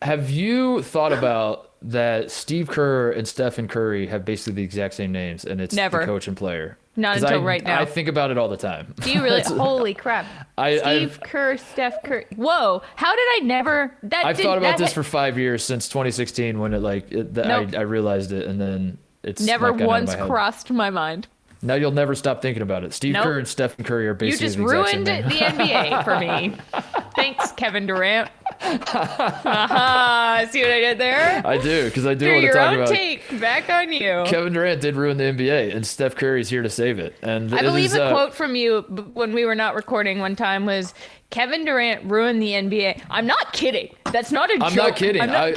Have you thought about that Steve Kerr and Stephen Curry have basically the exact same names, and it's the Never. coach and player? Not Because until I right I now. think about it all the time. Do you really? Holy crap. I've Steve Kerr, Steph Curry. Whoa. How did I never? I've thought about this for 5 years since 2016 when Nope. I realized it, and then it's Never not gone out of once my head. crossed my mind. Now you'll never stop thinking about it. Steve Nope. Kerr and Stephen Curry are You basically just the exact same ruined name. the NBA for me. Thanks, Kevin Durant. Aha, see what I did there? I do, because I do Through want to your talk own about take, back on you. Kevin Durant did ruin the NBA, and Steph Curry's here to save it. And I it believe is a quote from you when we were not recording one time was, Kevin Durant ruined the NBA. I'm not kidding. That's not a joke. I'm not kidding. I'm not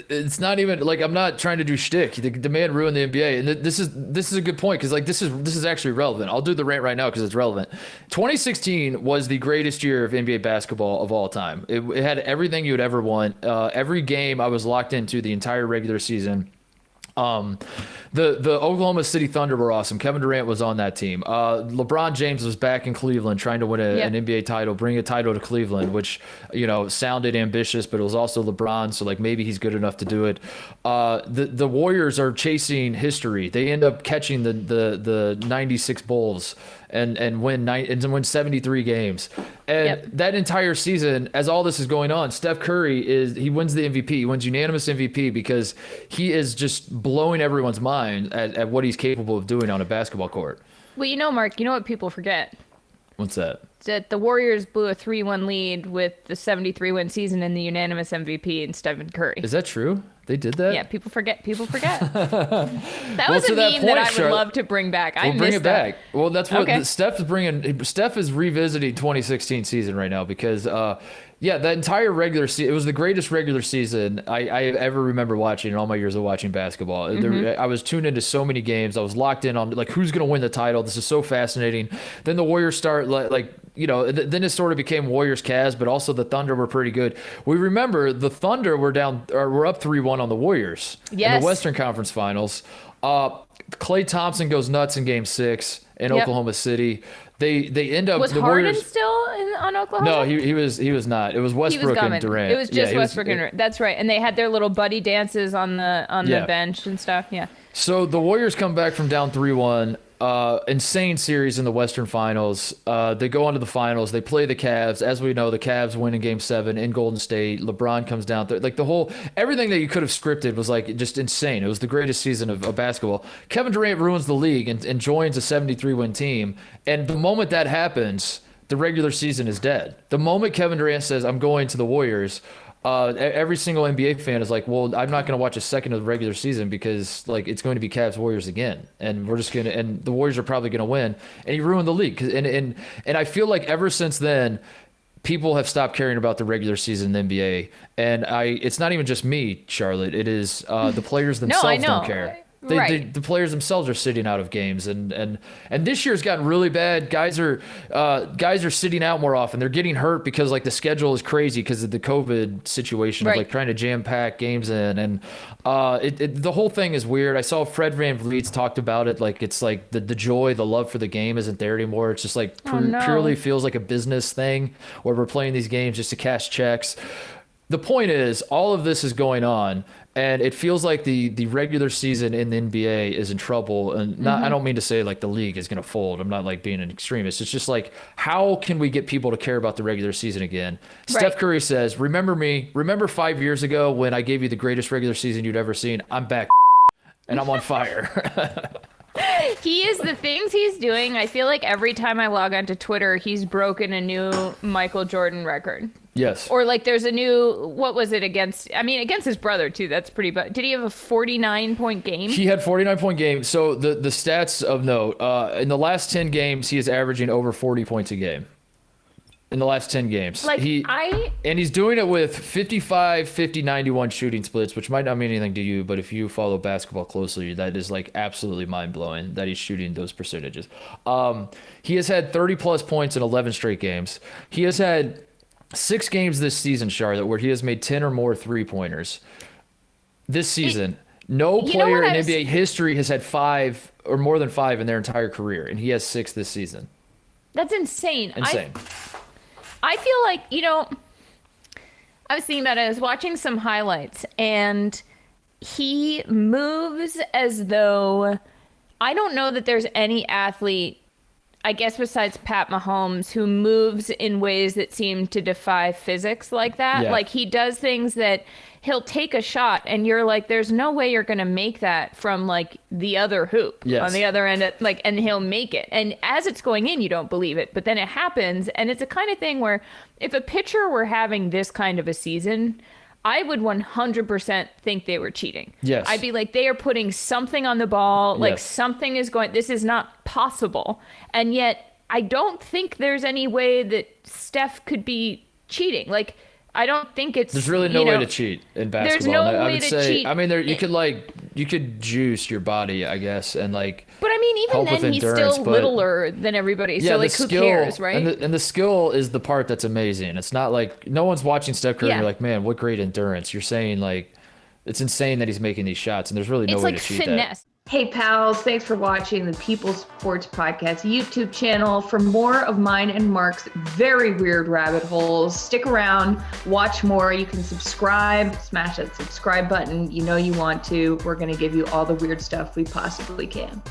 It's not even like I'm not trying to do shtick. The man ruined the NBA, and this is a good point because like this is actually relevant. I'll do the rant right now because it's relevant. 2016 was the greatest year of NBA basketball of all time. It had everything you would ever want. Every game I was locked into the entire regular season. Um, the Oklahoma City Thunder were awesome. Kevin Durant was on that team. LeBron James was back in Cleveland trying to win Yep. an NBA title, bring a title to Cleveland, which, sounded ambitious, but it was also LeBron. So like maybe he's good enough to do it. The Warriors are chasing history. They end up catching the 96 Bulls and win 73 games. And Yep. that entire season, as all this is going on, Steph Curry he wins the MVP. He wins unanimous MVP because he is just blowing everyone's mind at what he's capable of doing on a basketball court. Well, Mark, you know what people forget? What's that? That the Warriors blew a 3-1 lead with the 73-win season and the unanimous MVP in Stephen Curry. Is that true? They did that? Yeah, people forget. That Well, was to a that meme point, that I would Charlotte, love to bring back. I We'll bring missed it that. back. Well, that's what Okay. Steph is bringing. Steph is revisiting 2016 season right now because, that entire regular season, it was the greatest regular season I ever remember watching in all my years of watching basketball. I was tuned into so many games. I was locked in on like who's going to win the title. This is so fascinating. Then the Warriors start then it sort of became Warriors Cavs, but also the Thunder were pretty good. We remember the Thunder were up 3-1 on the Warriors in Yes. the Western Conference Finals. Klay Thompson goes nuts in Game 6 in Yep. Oklahoma City. They end up Was the Harden Warriors. still on Oklahoma? No, he was not. It was He was Westbrook and gumming. Durant. It was just he Westbrook and Durant. That's right. And they had their little buddy dances on the Yeah. bench and stuff. Yeah. So the Warriors come back from down 3-1. Insane series in the Western Finals. They go on to the finals. They play the Cavs. As we know, the Cavs win in Game 7 in Golden State. LeBron comes down there. Like everything that you could have scripted was like just insane. It was the greatest season of basketball. Kevin Durant ruins the league and joins a 73-win team. And the moment that happens, the regular season is dead. The moment Kevin Durant says, I'm going to the Warriors, every single NBA fan is like, well, I'm not going to watch a second of the regular season because like it's going to be Cavs Warriors again, and and the Warriors are probably going to win, and he ruined the league. And I feel like ever since then, people have stopped caring about the regular season in the NBA, and it's not even just me, Charlotte. It is the players No, I themselves know. don't care. Right. The players themselves are sitting out of games, and this year's gotten really bad. Guys are sitting out more often. They're getting hurt because like the schedule is crazy because of the COVID situation of Right. like trying to jam pack games in, and the whole thing is weird. I saw Fred VanVleet talked about it, like it's like the joy, the love for the game isn't there anymore. It's just like Oh, no. purely feels like a business thing where we're playing these games just to cash checks. The point is, all of this is going on, and it feels like the regular season in the NBA is in trouble. And I don't mean to say like the league is going to fold. I'm not like being an extremist. It's just like, how can we get people to care about the regular season again? Right. Steph Curry says, remember me? Remember 5 years ago when I gave you the greatest regular season you'd ever seen? I'm back and I'm on fire. He is the things he's doing. I feel like every time I log onto Twitter, he's broken a new Michael Jordan record. Yes. Or like there's a new, what was it against his brother too. That's pretty bad. Did he have a 49-point game? He had 49-point game. So the stats of note, in the last 10 games, he is averaging over 40 points a game. In the last 10 games. Like And he's doing it with 55, 50, 91 shooting splits, which might not mean anything to you, but if you follow basketball closely, that is like absolutely mind-blowing that he's shooting those percentages. He has had 30-plus points in 11 straight games. He has had 6 games this season, Charlotte, where he has made 10 or more three-pointers. This season, no You know player what in I was- NBA history has had 5 or more than 5 in their entire career, and he has 6 this season. That's insane. Insane. I feel like, I was thinking about it. I was watching some highlights, and he moves as though I don't know that there's any athlete, I guess besides Pat Mahomes, who moves in ways that seem to defy physics like that. Yeah. Like he does things that he'll take a shot and you're like, there's no way you're going to make that from like the other hoop on the other end. And he'll make it. And as it's going in, you don't believe it, but then it happens. And it's a kind of thing where if a pitcher were having this kind of a season, I would 100% think they were cheating. Yes. I'd be like, they are putting something on the ball. Like something is going, this is not possible. And yet I don't think there's any way that Steph could be cheating. Like, I don't think it's, there's really no way to cheat in basketball. There's no I way would to say, cheat. I mean, you could juice your body, I guess, and like. But I mean, even help then, with he's endurance, still but- littler than everybody. So like, who cares, right? And the skill is the part that's amazing. It's not like no one's watching Steph Curry and you're like, man, what great endurance. You're saying like, it's insane that he's making these shots, and there's really no It's way like to cheat finesse. that. Hey pals, thanks for watching the People's Sports Podcast YouTube channel. For more of mine and Mark's very weird rabbit holes, stick around, watch more. You can subscribe, smash that subscribe button. You know you want to. We're going to give you all the weird stuff we possibly can.